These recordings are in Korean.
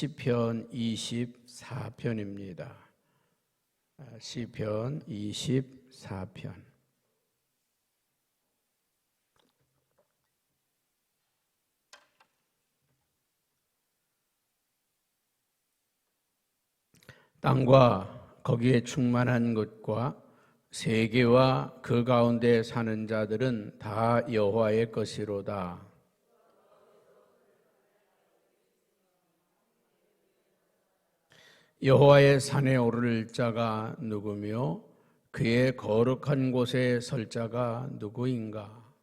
시편 24편입니다. 시편 24편. 땅과 거기에 충만한 것과 세계와 그 가운데 사는 자들은 다 여호와의 것이로다. 여호와의 산에 오를 자가 누구며 그의 거룩한 곳에 설 자가 누구인가?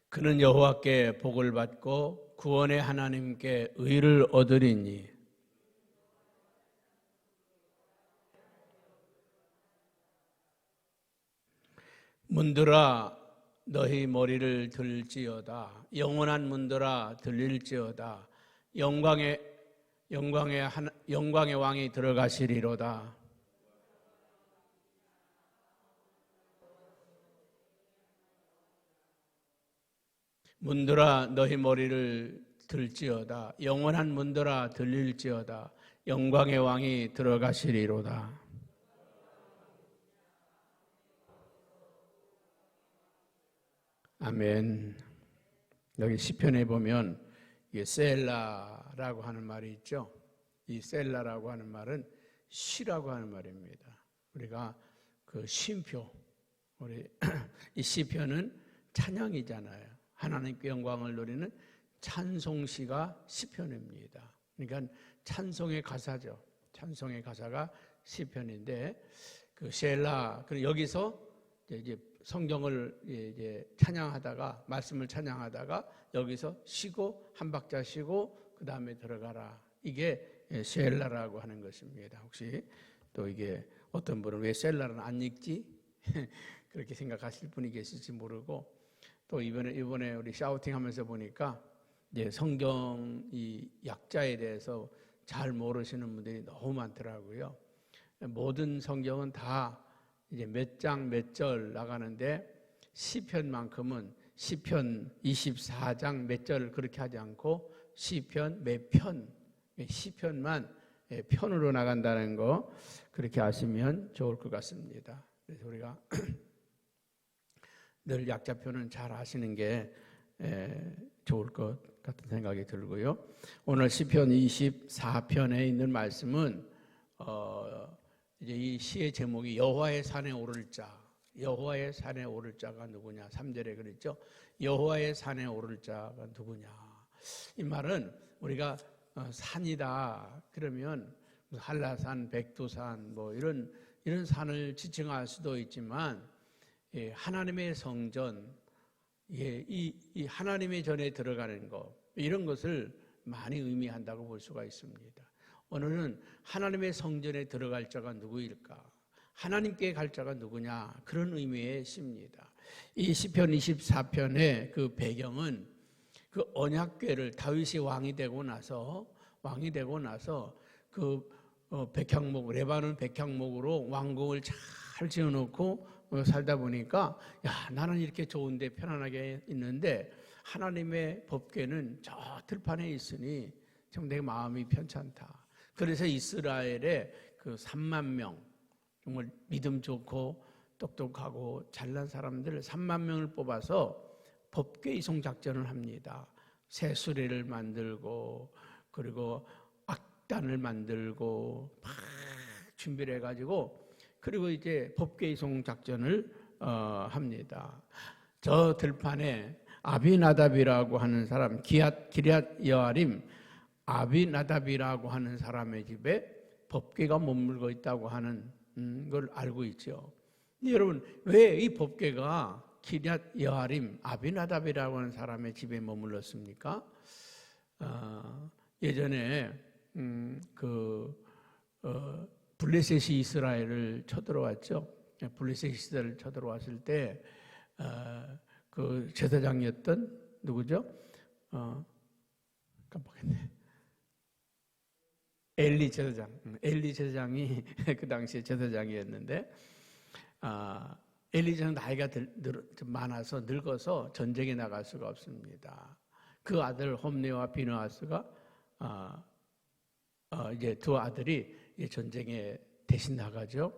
그는 여호와께 복을 받고 구원의 하나님께 의를 얻으리니 문들아 너희 머리를 들지어다. 영원한 문들아 들릴지어다. 영광의 왕이 들어가시리로다. 문들아 너희 머리를 들지어다. 영원한 문들아 들릴지어다. 영광의 왕이 들어가시리로다. 아멘. 여기 시편에 보면 이게 셀라라고 하는 말이 있죠. 이 셀라라고 하는 말은 시라고 하는 말입니다. 우리가 그 쉼표, 우리 이 시편은 찬양이잖아요. 하나님께 영광을 누리는 찬송시가 시편입니다. 그러니까 찬송의 가사죠. 찬송의 가사가 시편인데 그 셀라, 여기서 이제 성경을 이제 찬양하다가 말씀을 찬양하다가 여기서 쉬고 한 박자 쉬고 그 다음에 들어가라. 이게 셀라라고 하는 것입니다. 혹시 또 이게 어떤 분은 왜 셀라는 안 읽지? 그렇게 생각하실 분이 계실지 모르고 또 이번에 우리 샤우팅하면서 보니까 이제 성경 이 약자에 대해서 잘 모르시는 분들이 너무 많더라고요. 모든 성경은 다 이제 몇 장 몇 절 나가는데 시편만큼은 시편 24장 몇 절 그렇게 하지 않고 시편 몇 편, 시편만 편으로 나간다는 거 그렇게 아시면 좋을 것 같습니다. 그래서 우리가 늘 약자편은 잘 아시는 게 좋을 것 같은 생각이 들고요. 오늘 시편 24편에 있는 말씀은 이제 이 시의 제목이 여호와의 산에 오를 자. 여호와의 산에 오를 자가 누구냐? 3절에 그랬죠. 여호와의 산에 오를 자가 누구냐? 이 말은 우리가 산이다 그러면 한라산, 백두산 뭐 이런 산을 지칭할 수도 있지만 하나님의 성전, 이 하나님의 전에 들어가는 것 이런 것을 많이 의미한다고 볼 수가 있습니다. 오늘은 하나님의 성전에 들어갈 자가 누구일까? 하나님께 갈 자가 누구냐? 그런 의미의 시입니다. 이 시편 24편의 그 배경은 그 언약궤를 다윗이 왕이 되고 나서 그 백향목, 레바논 백향목으로 왕궁을 잘 지어놓고 살다 보니까 야 나는 이렇게 좋은데 편안하게 있는데 하나님의 법궤는 저 들판에 있으니 좀 내 마음이 편찮다. 그래서 이스라엘의 그 3만 명 정말 믿음 좋고 똑똑하고 잘난 사람들 3만 명을 뽑아서 법궤 이송 작전을 합니다. 새 수레를 만들고 그리고 악단을 만들고 막 준비를 해가지고 그리고 이제 법궤 이송 작전을 합니다. 저 들판에 아비나답이라고 하는 사람 기럇 여아림 아비나답이라고 하는 사람의 집에 법궤가 머물고 있다고 하는 걸 알고 있죠. 여러분 왜 이 법궤가 기럇 여아림 아비나답이라고 하는 사람의 집에 머물렀습니까? 예전에 블레셋이 이스라엘을 쳐들어왔죠. 블레셋이 이스라엘을 쳐들어왔을 때 그 제사장이었던 누구죠? 깜빡했네. 엘리 제사장이 그 당시에 제사장이었는데 엘리자는 나이가 많아서 늙어서 전쟁에 나갈 수가 없습니다. 그 아들 홈리와 비느하스가 이제 두 아들이 전쟁에 대신 나가죠.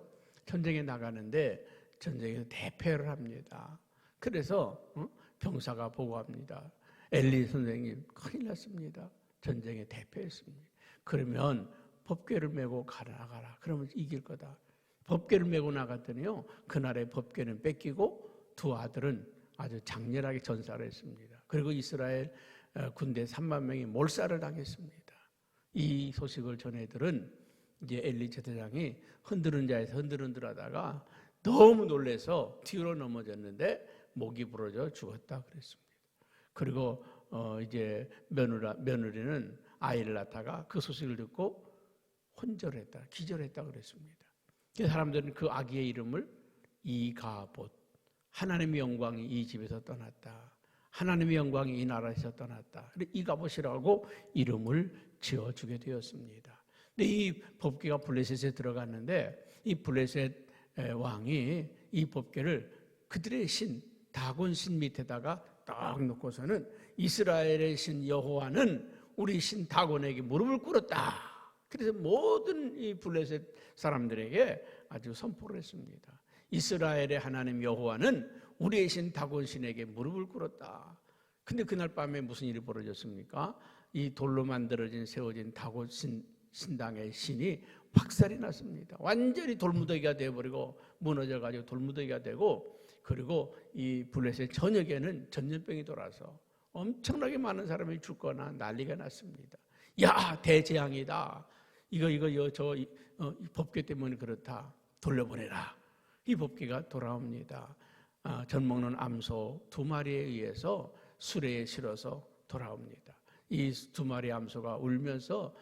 전쟁에 나가는데 전쟁에서 대패를 합니다. 그래서 병사가 보고합니다. 엘리 선생님 큰일 났습니다. 전쟁에 대패했습니다. 그러면 법궤를 메고 나가라. 그러면 이길 거다. 법궤를 메고 나갔더니요, 그날의 법궤는 뺏기고 두 아들은 아주 장렬하게 전사를 했습니다. 그리고 이스라엘 군대 3만 명이 몰살을 당했습니다. 이 소식을 전해들은 이제 엘리 제사장이 흔드는 자에서 흔들흔들하다가 너무 놀래서 뒤로 넘어졌는데 목이 부러져 죽었다 그랬습니다. 그리고 이제 며느리는 아이를 낳다가 그 소식을 듣고 혼절했다, 기절했다 그랬습니다. 사람들은 그 아기의 이름을 이가봇, 하나님의 영광이 이 집에서 떠났다, 하나님의 영광이 이 나라에서 떠났다, 이가봇이라고 이름을 지어주게 되었습니다. 근데 이 법궤가 블레셋에 들어갔는데 이 블레셋 왕이 이 법궤를 그들의 신 다곤 신 밑에다가 딱 놓고서는 이스라엘의 신 여호와는 우리 신 다곤에게 무릎을 꿇었다. 그래서 모든 이 블레셋 사람들에게 아주 선포를 했습니다. 이스라엘의 하나님 여호와는 우리의 신 다곤 신에게 무릎을 꿇었다. 근데 그날 밤에 무슨 일이 벌어졌습니까? 이 돌로 만들어진 세워진 다곤 신당의 신이 박살이 났습니다. 완전히 돌무더기가 되어버리고 무너져가지고 돌무더기가 되고, 그리고 이 블레셋 전역에는 전염병이 돌아서 엄청나게 많은 사람이 죽거나 난리가 났습니다. 야, 대재앙이다. 이거 법궤 때문에 그렇다. 돌려보내라. 이 법궤가 돌아옵니다. 젖 먹는 암소 2마리에 의해서 수레에 실어서 돌아옵니다. 이 2마리 암소가 울면서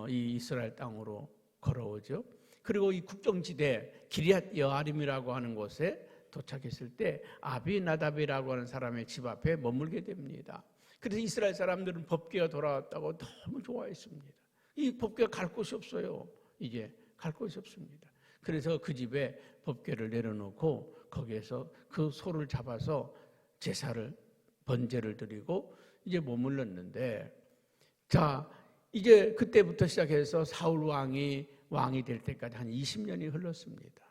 이 이스라엘 땅으로 걸어오죠. 그리고 이 국경지대 기럇 여아림이라고 하는 곳에 도착했을 때 아비나답이라고 하는 사람의 집 앞에 머물게 됩니다. 그래서 이스라엘 사람들은 법궤가 돌아왔다고 너무 좋아했습니다. 이 법궤가 갈 곳이 없어요. 이제 갈 곳이 없습니다. 그래서 그 집에 법궤를 내려놓고 거기에서 그 소를 잡아서 제사를 번제를 드리고 이제 머물렀는데, 자 이제 그때부터 시작해서 사울 왕이 될 때까지 한 20년이 흘렀습니다.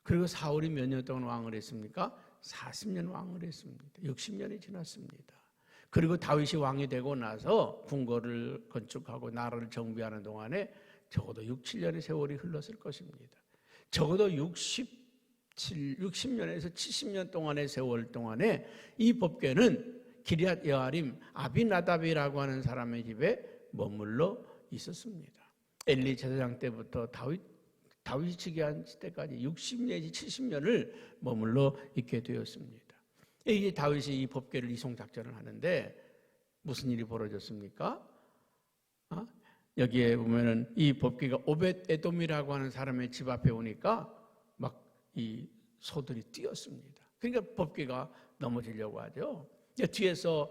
그리고 사울이 몇 년 동안 왕을 했습니까? 40년 왕을 했습니다. 60년이 지났습니다. 그리고 다윗이 왕이 되고 나서 궁궐을 건축하고 나라를 정비하는 동안에 적어도 6, 7년의 세월이 흘렀을 것입니다. 적어도 60년에서 70년 동안의 세월 동안에 이 법궤는 기럇 여아림 아비나답이라고 하는 사람의 집에 머물러 있었습니다. 엘리 제사장 때부터 다윗이 즉위한 때까지 60 내지 70년을 머물러 있게 되었습니다. 이게 다윗이 이 법궤를 이송 작전을 하는데 무슨 일이 벌어졌습니까? 여기에 보면은 이 법궤가 오벳 에돔이라고 하는 사람의 집 앞에 오니까 막 이 소들이 뛰었습니다. 그러니까 법궤가 넘어지려고 하죠. 뒤에서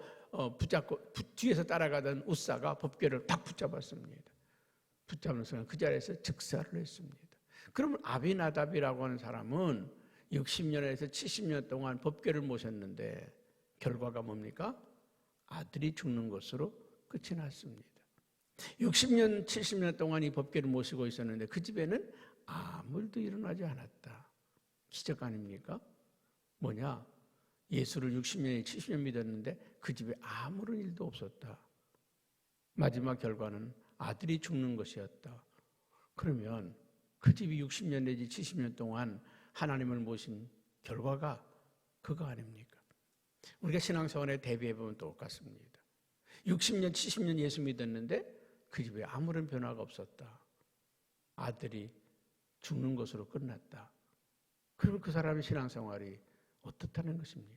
뒤에서 따라가던 우사가 법궤를 딱 붙잡았습니다. 붙잡는 순간 그 자리에서 즉사를 했습니다. 그러면 아비나답이라고 하는 사람은 60년에서 70년 동안 법궤를 모셨는데 결과가 뭡니까? 아들이 죽는 것으로 끝이 났습니다. 60년, 70년 동안 이 법궤를 모시고 있었는데 그 집에는 아무 일도 일어나지 않았다. 기적 아닙니까? 뭐냐? 예수를 60년, 70년 믿었는데 그 집에 아무런 일도 없었다. 마지막 결과는 아들이 죽는 것이었다. 그러면 그 집이 60년 내지 70년 동안 하나님을 모신 결과가 그거 아닙니까? 우리가 신앙생활에 대비해보면 똑같습니다. 60년, 70년 예수 믿었는데 그 집에 아무런 변화가 없었다. 아들이 죽는 것으로 끝났다. 그러면 그 사람의 신앙생활이 어떻다는 것입니까?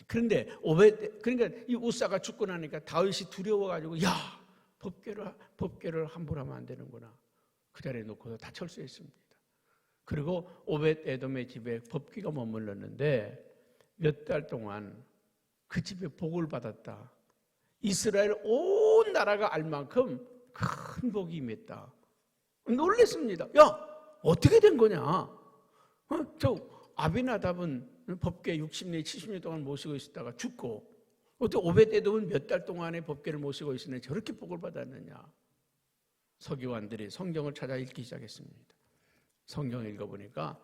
그런데 그러니까 이 우사가 죽고 나니까 다윗이 두려워가지고 야, 법궤를 함부로 하면 안 되는구나. 그 자리에 놓고서 다 철수했습니다. 그리고 오벳 에돔의 집에 법궤가 머물렀는데 몇 달 동안 그 집에 복을 받았다. 이스라엘 온 나라가 알 만큼 큰 복이 임했다. 놀랬습니다. 야, 어떻게 된 거냐? 저 아비나답은 법궤 60년, 70년 동안 모시고 있었다가 죽고, 어떻게 오벳에돔은 몇 달 동안에 법궤를 모시고 있으니 저렇게 복을 받았느냐? 서기관들이 성경을 찾아 읽기 시작했습니다. 성경을 읽어보니까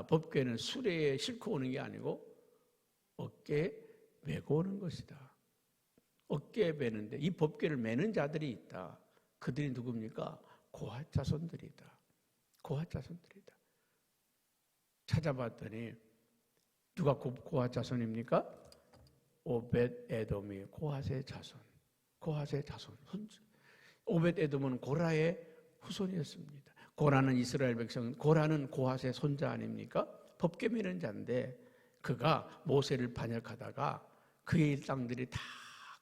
법궤는 수레에 싣고 오는 게 아니고 어깨에 메고 오는 것이다. 어깨에 메는데 이 법궤를 메는 자들이 있다. 그들이 누굽니까? 고핫 자손들이다. 고핫 자손들이다. 찾아봤더니 누가 고핫 자손입니까? 오벳에돔이 고핫의 자손. 고핫의 자손. 오벳에돔은 고라의 후손이었습니다. 고라는 이스라엘 백성, 고라는 고핫의 손자 아닙니까? 법궤 메는 자인데 그가 모세를 반역하다가 그의 땅들이 다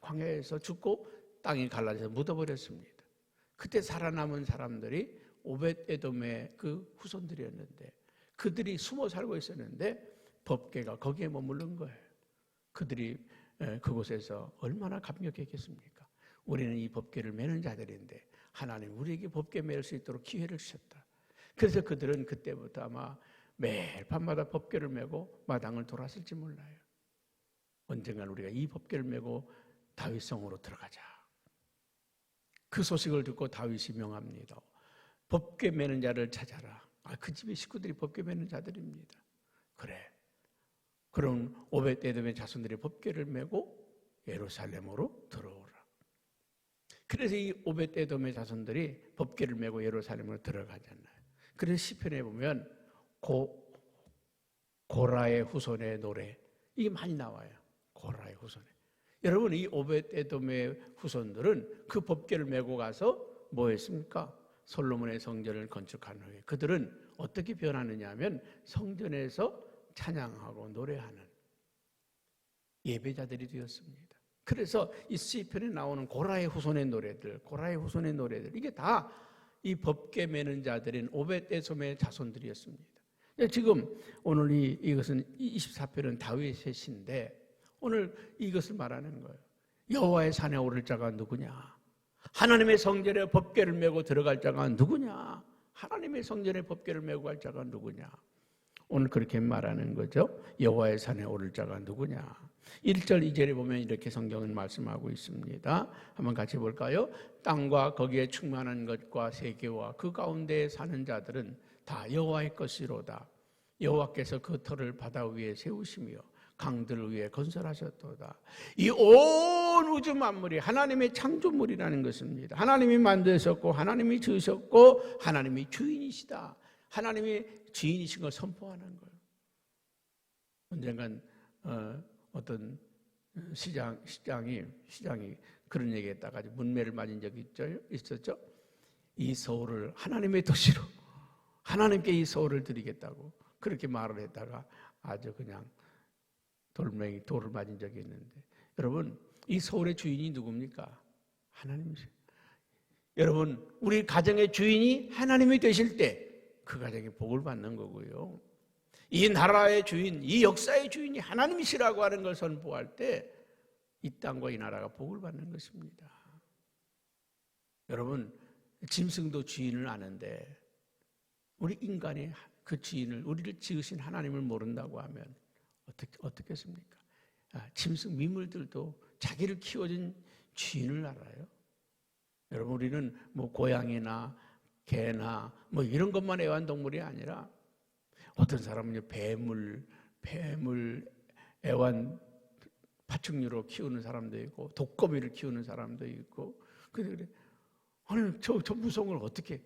광야에서 죽고 땅이 갈라져서 묻어버렸습니다. 그때 살아남은 사람들이 오벳에돔의 그 후손들이었는데 그들이 숨어 살고 있었는데 법궤가 거기에 머무른 거예요. 그들이 그곳에서 얼마나 감격했겠습니까? 우리는 이 법궤를 메는 자들인데 하나님 우리에게 법궤 메를 수 있도록 기회를 주셨다. 그래서 그들은 그때부터 아마 매일 밤마다 법궤를 메고 마당을 돌았을지 몰라요. 언젠간 우리가 이 법궤를 메고 다윗성으로 들어가자. 그 소식을 듣고 다윗이 명합니다. 법궤 메는 자를 찾아라. 그 집의 식구들이 법궤 메는 자들입니다. 그래. 그럼 오벳에돔의 자손들이 법궤를 메고 예루살렘으로 들어오라. 그래서 이 오벳에돔의 자손들이 법궤를 메고 예루살렘으로 들어가잖아요. 그래서 시편에 보면 고라의 후손의 노래 이게 많이 나와요. 고라의 후손에. 여러분 이 오벳에돔의 후손들은 그 법궤를 메고 가서 뭐 했습니까? 솔로몬의 성전을 건축한 후에 그들은 어떻게 변하느냐 하면 성전에서 찬양하고 노래하는 예배자들이 되었습니다. 그래서 이 시편에 나오는 고라의 후손의 노래들 이게 다 이 법궤 메는 자들인 오벳에돔의 자손들이었습니다. 지금 오늘 이것은 24편은 다윗의 시인데 오늘 이것을 말하는 거예요. 여호와의 산에 오를 자가 누구냐? 하나님의 성전에 법궤를 메고 들어갈 자가 누구냐? 하나님의 성전에 법궤를 메고 갈 자가 누구냐? 오늘 그렇게 말하는 거죠. 여호와의 산에 오를 자가 누구냐? 1절 2절에 보면 이렇게 성경은 말씀하고 있습니다. 한번 같이 볼까요? 땅과 거기에 충만한 것과 세계와 그 가운데 사는 자들은 다 여호와의 것이로다. 여호와께서 그 터를 바다 위에 세우시며 강들 위에 건설하셨도다. 이 온 우주 만물이 하나님의 창조물이라는 것입니다. 하나님이 만드셨고 하나님이 지으셨고 하나님이 주인이시다. 하나님이 주인이신 걸 선포하는 거예요. 언젠간 어떤 시장이 그런 얘기했다가 문매를 맞은 적이 있었죠. 이 서울을 하나님의 도시로 하나님께 이 서울을 드리겠다고 그렇게 말을 했다가 아주 그냥 돌을 맞은 적이 있는데 여러분 이 서울의 주인이 누굽니까? 하나님이세요. 여러분 우리 가정의 주인이 하나님이 되실 때 그 가정이 복을 받는 거고요. 이 나라의 주인, 이 역사의 주인이 하나님이시라고 하는 걸 선포할 때 이 땅과 이 나라가 복을 받는 것입니다. 여러분 짐승도 주인을 아는데 우리 인간이 그 주인을 우리를 지으신 하나님을 모른다고 하면 어떻겠습니까? 짐승 미물들도 자기를 키워준 주인을 알아요. 여러분 우리는 뭐 고양이나 개나 뭐 이런 것만 애완동물이 아니라 어떤 사람은 뱀을 애완 파충류로 키우는 사람도 있고 독거미를 키우는 사람도 있고 그래 아니 저 무서운 걸 어떻게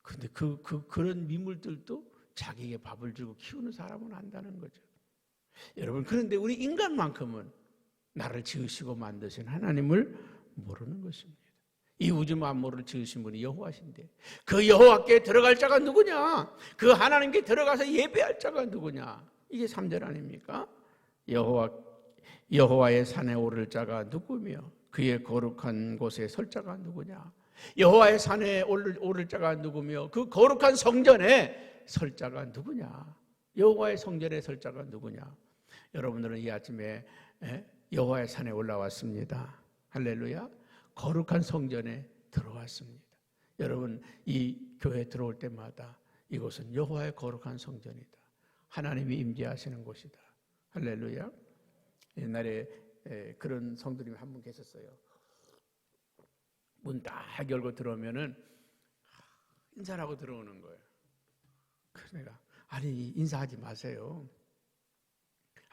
근데 그런 미물들도 자기에게 밥을 주고 키우는 사람은 안다는 거죠. 여러분 그런데 우리 인간만큼은 나를 지으시고 만드신 하나님을 모르는 것입니다. 이 우주 만물을 지으신 분이 여호와신데 그 여호와께 들어갈 자가 누구냐? 그 하나님께 들어가서 예배할 자가 누구냐? 이게 3절 아닙니까? 여호와의 산에 오를 자가 누구며 그의 거룩한 곳에 설 자가 누구냐? 여호와의 산에 오를 자가 누구며 그 거룩한 성전에 설 자가 누구냐? 여호와의 성전에 설 자가 누구냐? 여러분들은 이 아침에 여호와의 산에 올라왔습니다. 할렐루야. 거룩한 성전에 들어왔습니다. 여러분 이 교회 들어올 때마다 이곳은 여호와의 거룩한 성전이다. 하나님이 임재하시는 곳이다. 할렐루야. 옛날에 그런 성도님이 한 분 계셨어요. 문 딱 열고 들어오면은 인사를 하고 들어오는 거예요. 그래서 내가 아니 인사하지 마세요.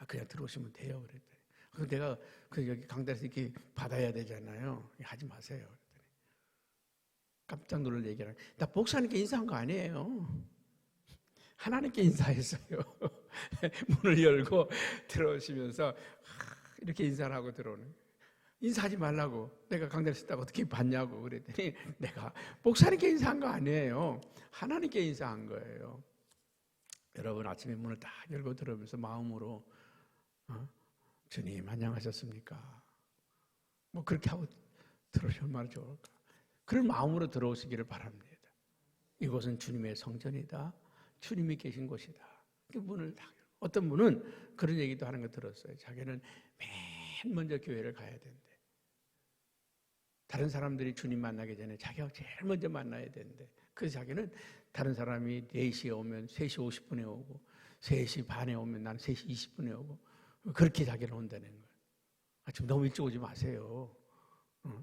그냥 들어오시면 돼요. 그랬더니 그래서 내가 여기 강단에서 이렇게 받아야 되잖아요. 하지 마세요. 그랬더니 깜짝 놀랄 얘기를 나 목사님께 인사한 거 아니에요. 하나님께 인사했어요. 문을 열고 들어오시면서 이렇게 인사를 하고 들어오는 거예요. 인사하지 말라고 내가 강단에서 있다고 어떻게 봤냐고 그랬더니 내가 목사님께 인사한 거 아니에요. 하나님께 인사한 거예요. 여러분 아침에 문을 딱 열고 들어오면서 마음으로 주님 안녕하셨습니까? 뭐 그렇게 하고 들어오시면 얼마나 좋을까. 그런 마음으로 들어오시기를 바랍니다. 이곳은 주님의 성전이다. 주님이 계신 곳이다. 문을 딱 열고. 어떤 분은 그런 얘기도 하는 거 들었어요. 자기는 맨 먼저 교회를 가야 된대. 다른 사람들이 주님 만나기 전에 자기가 제일 먼저 만나야 되는데 그래서 자기는 다른 사람이 4시에 오면 3시 50분에 오고 3시 반에 오면 나는 3시 20분에 오고 그렇게 자기는 온다는 거예요. 지금 너무 일찍 오지 마세요.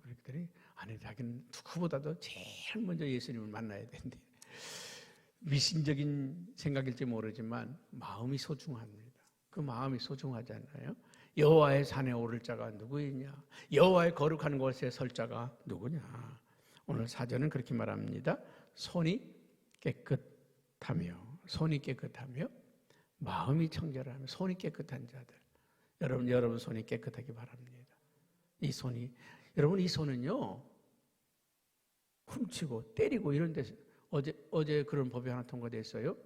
그랬더니 아니 자기는 누구보다도 제일 먼저 예수님을 만나야 된대. 미신적인 생각일지 모르지만 마음이 소중합니다. 그 마음이 소중하잖아요. 여호와의 산에 오를 자가 누구이냐? 여호와의 거룩한 곳에 설 자가 누구냐? 오늘 사전은 그렇게 말합니다. 손이 깨끗하며 마음이 청결하며 손이 깨끗한 자들. 여러분 손이 깨끗하기 바랍니다. 이 손은요 훔치고 때리고 이런 데서 어제 그런 법이 하나 통과됐어요.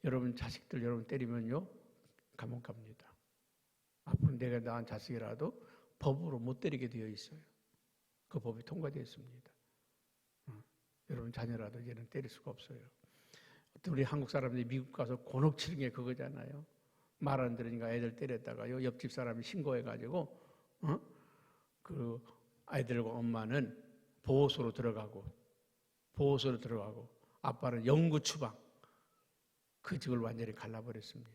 여러분 자식들 여러분 때리면요 감옥 갑니다. 앞으로 내가 낳은 자식이라도 법으로 못 때리게 되어 있어요. 그 법이 통과되었습니다. 여러분 자녀라도 이제는 때릴 수가 없어요. 어떤 우리 한국 사람들이 미국 가서 곤혹 치는 게 그거잖아요. 말 안 들으니까 애들 때렸다가요 옆집 사람이 신고해가지고 그 아이들과 엄마는 보호소로 들어가고 아빠는 영구 추방 그 집을 완전히 갈라버렸습니다.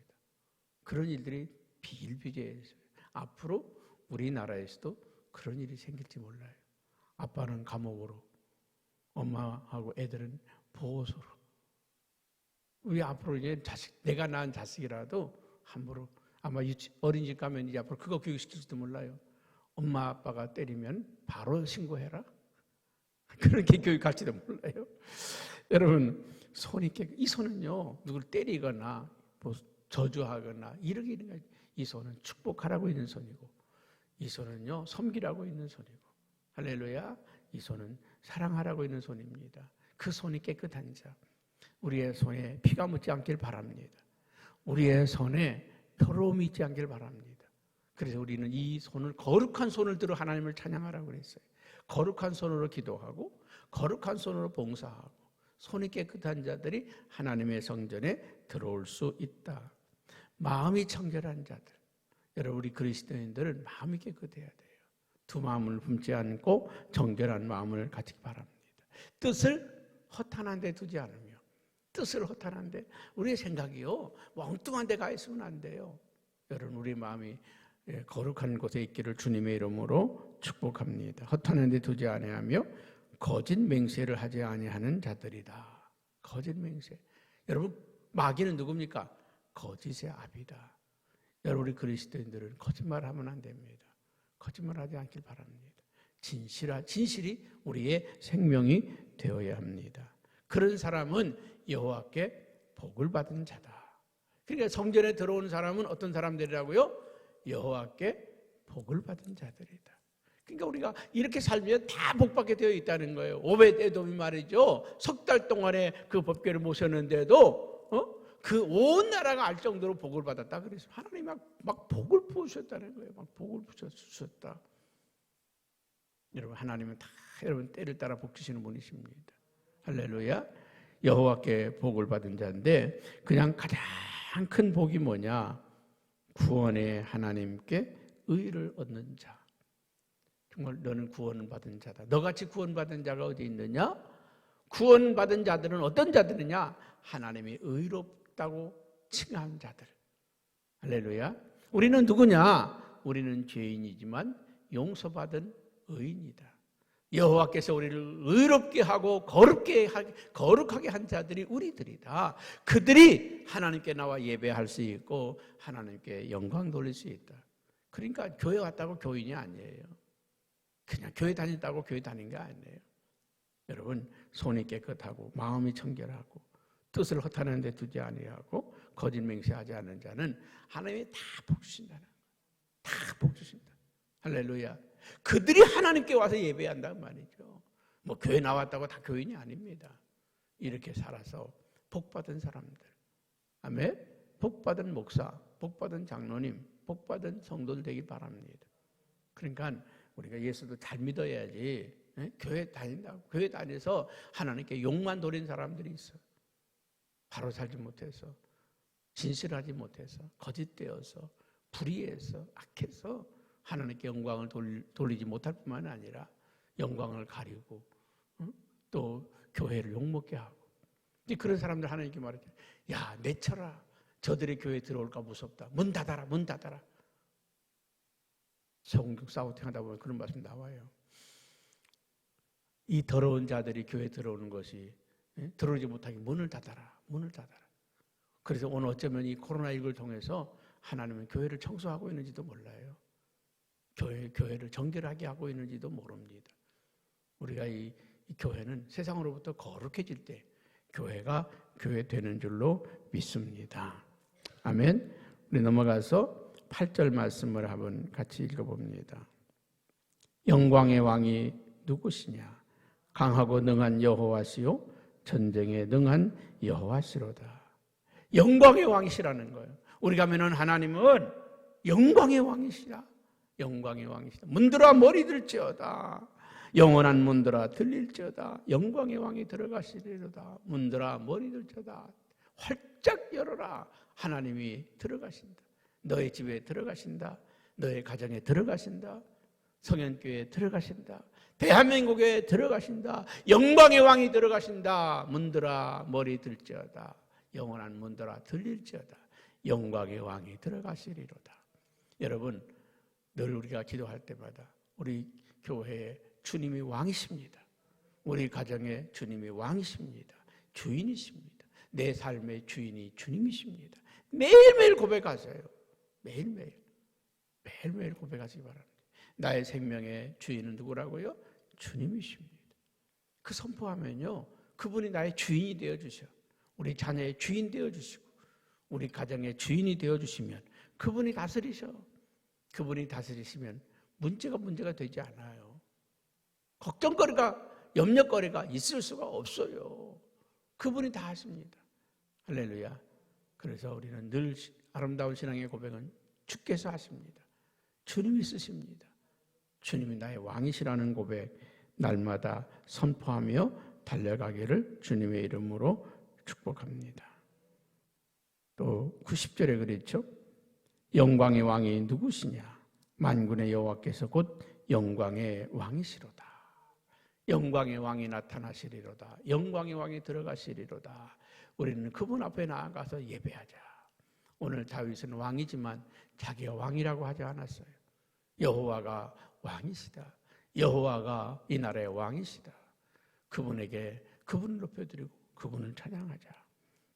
그런 일들이 비일비재해요. 앞으로 우리나라에서도 그런 일이 생길지 몰라요. 아빠는 감옥으로, 엄마하고 애들은 보호소로. 우리 앞으로 이제 내가 낳은 자식이라도 함부로 아마 어린이집 가면 이제 앞으로 그거 교육시킬지도 몰라요. 엄마 아빠가 때리면 바로 신고해라. 그렇게 교육할지도 몰라요. 여러분 이 손은요 누굴 때리거나 뭐 저주하거나 이러기는 거예요. 이 손은 축복하라고 있는 손이고 이 손은요 섬기라고 있는 손이고 할렐루야. 이 손은 사랑하라고 있는 손입니다. 그 손이 깨끗한 자 우리의 손에 피가 묻지 않길 바랍니다. 우리의 손에 더러움이 있지 않길 바랍니다. 그래서 우리는 이 손을 거룩한 손을 들어 하나님을 찬양하라고 그랬어요. 거룩한 손으로 기도하고 거룩한 손으로 봉사하고 손이 깨끗한 자들이 하나님의 성전에 들어올 수 있다. 마음이 청결한 자들. 여러분 우리 그리스도인들은 마음이 깨끗해야 돼요. 두 마음을 품지 않고 정결한 마음을 가지기 바랍니다. 뜻을 허탄한 데 두지 않으며 뜻을 허탄한 데 우리의 생각이요 엉뚱한 데 가 있으면 안 돼요. 여러분 우리 마음이 거룩한 곳에 있기를 주님의 이름으로 축복합니다. 허탄한 데 두지 아니하며 거짓 맹세를 하지 아니하는 자들이다. 거짓 맹세. 여러분 마귀는 누굽니까? 거짓의 아비다. 여러분 우리 그리스도인들은 거짓말하면 안 됩니다. 거짓말하지 않길 바랍니다. 진실이 우리의 생명이 되어야 합니다. 그런 사람은 여호와께 복을 받은 자다. 그러니까 성전에 들어오는 사람은 어떤 사람들이라고요? 여호와께 복을 받은 자들이다. 그러니까 우리가 이렇게 살면 다 복받게 되어 있다는 거예요. 오벳에돔이 말이죠. 3달 동안에 그 법궤를 모셨는데도 그 온 나라가 알 정도로 복을 받았다. 그래서 하나님이 막 복을 부으셨다는 거예요. 막 복을 부으셨다. 여러분 하나님은 다 여러분 때를 따라 복 주시는 분이십니다. 할렐루야. 여호와께 복을 받은 자인데 그냥 가장 큰 복이 뭐냐? 구원의 하나님께 의를 얻는 자. 정말 너는 구원을 받은 자다. 너같이 구원받은 자가 어디 있느냐? 구원받은 자들은 어떤 자들이냐? 하나님이 의롭다고 칭한 자들. 할렐루야. 우리는 누구냐? 우리는 죄인이지만 용서받은 의인이다. 여호와께서 우리를 의롭게 하고 거룩하게 한 자들이 우리들이다. 그들이 하나님께 나와 예배할 수 있고 하나님께 영광 돌릴 수 있다. 그러니까 교회 왔다고 교인이 아니에요. 그냥 교회 다닌다고 교회 다닌 게 아니에요. 여러분, 손이 깨끗하고 마음이 청결하고 뜻을 허탄한 데 두지 아니하고 거짓 맹세하지 않은 자는 하나님이 다 복 주신다는 거예요. 다 복 주신다. 할렐루야. 그들이 하나님께 와서 예배한다는 말이죠. 뭐 교회 나왔다고 다 교인이 아닙니다. 이렇게 살아서 복받은 사람들, 아멘. 복받은 목사, 복받은 장로님, 복받은 성도들 되기 바랍니다. 그러니까 우리가 예수도 잘 믿어야지. 교회 다닌다고 교회 다녀서 하나님께 욕만 돌린 사람들이 있어. 바로 살지 못해서, 진실하지 못해서, 거짓되어서, 불의해서, 악해서 하나님께 영광을 돌리지 못할 뿐만 아니라 영광을 가리고 또 교회를 욕먹게 하고. 그런 사람들 하나님께 말하죠. 야, 내쳐라. 저들의 교회에 들어올까 무섭다. 문 닫아라, 문 닫아라. 성경 사우팅 하다 보면 그런 말씀 나와요. 이 더러운 자들이 교회에 들어오는 것이 들어오지 못하게 문을 닫아라, 문을 닫아라. 그래서 오늘 어쩌면 이 코로나19를 통해서 하나님은 교회를 청소하고 있는지도 몰라요. 교회를 정결하게 하고 있는지도 모릅니다. 우리가 이 교회는 세상으로부터 거룩해질 때 교회가 교회 되는 줄로 믿습니다. 아멘. 우리 넘어가서 8절 말씀을 한번 같이 읽어봅니다. 영광의 왕이 누구시냐? 강하고 능한 여호와시요 전쟁에 능한 여호와시로다. 영광의 왕이시라는 거예요. 우리 가면은 하나님은 영광의 왕이시라. 영광의 왕이시다. 문들아 머리 들지어다. 영원한 문들아 들릴지어다. 영광의 왕이 들어가시리로다. 문들아 머리 들지어다. 활짝 열어라. 하나님이 들어가신다. 너의 집에 들어가신다. 너의 가정에 들어가신다. 성현교회에 들어가신다. 대한민국에 들어가신다. 영광의 왕이 들어가신다. 문들아 머리 들지어다. 영원한 문들아 들릴지어다. 영광의 왕이 들어가시리로다. 여러분, 늘 우리가 기도할 때마다 우리 교회에 주님이 왕이십니다. 우리 가정에 주님이 왕이십니다. 주인이십니다. 내 삶의 주인이 주님이십니다. 매일매일 고백하세요. 매일매일 고백하시기 바랍니다. 나의 생명의 주인은 누구라고요? 주님이십니다. 그 선포하면요, 그분이 나의 주인이 되어주셔. 우리 자녀의 주인 되어주시고 우리 가정의 주인이 되어주시면 그분이 다스리셔. 그분이 다스리시면 문제가 되지 않아요. 걱정거리가, 염려거리가 있을 수가 없어요. 그분이 다 하십니다. 할렐루야. 그래서 우리는 늘 아름다운 신앙의 고백은 주께서 하십니다. 주님이 쓰십니다. 주님이 나의 왕이시라는 고백 날마다 선포하며 달려가기를 주님의 이름으로 축복합니다. 또 90절에 그랬죠. 영광의 왕이 누구시냐? 만군의 여호와께서 곧 영광의 왕이시로다. 영광의 왕이 나타나시리로다. 영광의 왕이 들어가시리로다. 우리는 그분 앞에 나아가서 예배하자. 오늘 다윗은 왕이지만 자기가 왕이라고 하지 않았어요. 여호와가 왕이시다. 여호와가 이 나라의 왕이시다. 그분에게 그분을 높여드리고 그분을 찬양하자.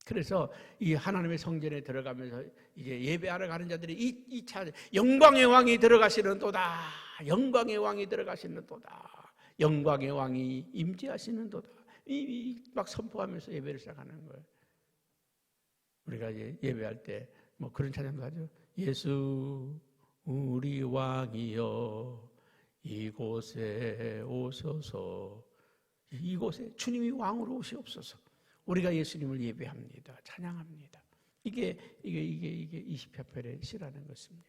그래서 이 하나님의 성전에 들어가면서 이제 예배하러 가는 자들이 이 찬양, 영광의 왕이 들어가시는 도다. 영광의 왕이 들어가시는 도다. 영광의 왕이 임재하시는 도다. 막 선포하면서 예배를 시작하는 거예요. 우리가 이제 예배할 때 뭐 그런 찬양도 하죠. 예수 우리 왕이여 이곳에 오소서. 이곳에 주님이 왕으로 오시옵소서. 우리가 예수님을 예배합니다. 찬양합니다. 이게 20편의 시라는 것입니다.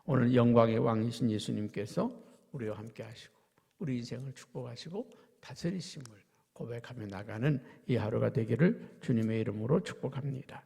오늘 영광의 왕이신 예수님께서 우리와 함께 하시고 우리 인생을 축복하시고 다스리심을 고백하며 나가는 이 하루가 되기를 주님의 이름으로 축복합니다.